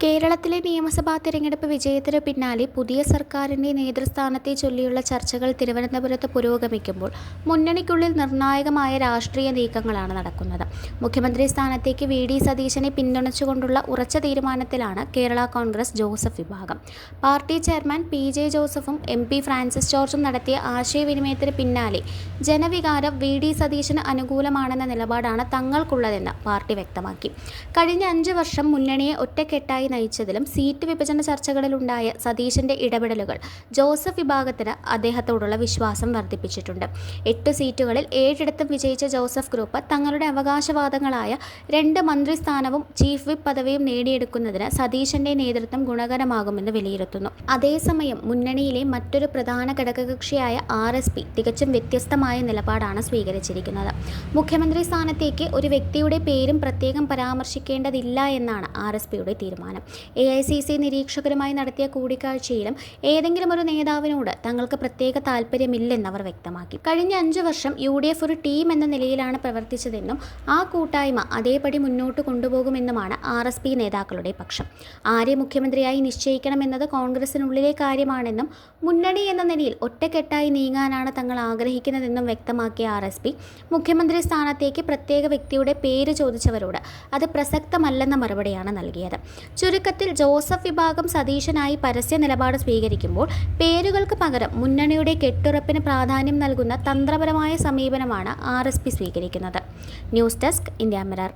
കേരളത്തിലെ നിയമസഭാ തെരഞ്ഞെടുപ്പ് വിജയത്തിനു പിന്നാലെ പുതിയ സർക്കാരിന്റെ നേതൃസ്ഥാനത്തെ ചൊല്ലിയുള്ള ചർച്ചകൾ തിരുവനന്തപുരത്ത് പുരോഗമിക്കുമ്പോൾ മുന്നണിക്കുള്ളിൽ നിർണായകമായ രാഷ്ട്രീയ നീക്കങ്ങളാണ് നടക്കുന്നത്. മുഖ്യമന്ത്രി സ്ഥാനത്തേക്ക് വി.ഡി. സതീശനെ പിന്തുണച്ചുകൊണ്ടുള്ള ഉറച്ച തീരുമാനത്തിലാണ് കേരള കോൺഗ്രസ് ജോസഫ് വിഭാഗം. Party chairman PJ. ജോസഫും എം.പി. ഫ്രാൻസിസ് ജോർജും നടത്തിയ ആശയവിനിമയത്തിന് പിന്നാലെ ജനവികാരം വി.ഡി. സതീശന് അനുകൂലമാണെന്ന നിലപാടാണ് തങ്ങൾക്കുള്ളതെന്ന് പാർട്ടി വ്യക്തമാക്കി. കഴിഞ്ഞ 5 വർഷം മുന്നണിയെ ഒറ്റക്കെട്ടായി നയിച്ചതിലും സീറ്റ് വിഭജന ചർച്ചകളിലുണ്ടായ സതീശന്റെ ഇടപെടലുകൾ ജോസഫ് വിഭാഗത്തിന് അദ്ദേഹത്തോടുള്ള വിശ്വാസം വർദ്ധിപ്പിച്ചിട്ടുണ്ട്. 8 സീറ്റുകളിൽ 7 വിജയിച്ച ജോസഫ് ഗ്രൂപ്പ് തങ്ങളുടെ അവകാശവാദങ്ങളായ 2 മന്ത്രിസ്ഥാനവും ചീഫ് വിപ്പ് പദവിയും നേടിയെടുക്കുന്നതിന് സതീശന്റെ നേതൃത്വം ഗുണകരമാകുമെന്ന് വിലയിരുത്തുന്നു. അതേസമയം മുന്നണിയിലെ മറ്റൊരു പ്രധാന ഘടകകക്ഷിയായ ആർ.എസ്.പി. തികച്ചും വ്യത്യസ്തമായ നിലപാടാണ് സ്വീകരിച്ചിരിക്കുന്നത്. മുഖ്യമന്ത്രി സ്ഥാനത്തേക്ക് ഒരു വ്യക്തിയുടെ പേരും പ്രത്യേകം പരാമർശിക്കേണ്ടതില്ല എന്നാണ് ആർ.എസ്.പിയുടെ തീരുമാനം. എ.ഐ.സി.സി. നിരീക്ഷകരുമായി നടത്തിയ കൂടിക്കാഴ്ചയിലും ഏതെങ്കിലും ഒരു നേതാവിനോട് തങ്ങൾക്ക് പ്രത്യേക താൽപ്പര്യമില്ലെന്നവർ വ്യക്തമാക്കി. കഴിഞ്ഞ 5 വർഷം യു.ഡി.എഫ് ഒരു ടീം എന്ന നിലയിലാണ് പ്രവർത്തിച്ചതെന്നും ആ കൂട്ടായ്മ അതേപടി മുന്നോട്ട് കൊണ്ടുപോകുമെന്നുമാണ് ആർ.എസ്.പി. നേതാക്കളുടെ പക്ഷം. ആരെ മുഖ്യമന്ത്രിയായി നിശ്ചയിക്കണമെന്നത് കോൺഗ്രസിനുള്ളിലെ കാര്യമാണെന്നും മുന്നണി എന്ന നിലയിൽ ഒറ്റക്കെട്ടായി നീങ്ങാനാണ് തങ്ങൾ ആഗ്രഹിക്കുന്നതെന്നും വ്യക്തമാക്കിയ ആർ.എസ്.പി. മുഖ്യമന്ത്രി സ്ഥാനത്തേക്ക് പ്രത്യേക വ്യക്തിയുടെ പേര് ചോദിച്ചവരോട് അത് പ്രസക്തമല്ലെന്ന മറുപടിയാണ് നൽകിയത്. ചുരുക്കത്തിൽ ജോസഫ് വിഭാഗം സതീശനായി പരസ്യ നിലപാട് സ്വീകരിക്കുമ്പോൾ പേരുകൾക്ക് പകരം മുന്നണിയുടെ കെട്ടുറപ്പിന് പ്രാധാന്യം നൽകുന്ന തന്ത്രപരമായ സമീപനമാണ് ആർ.എസ്.പി. സ്വീകരിക്കുന്നത്. News desk India mirror.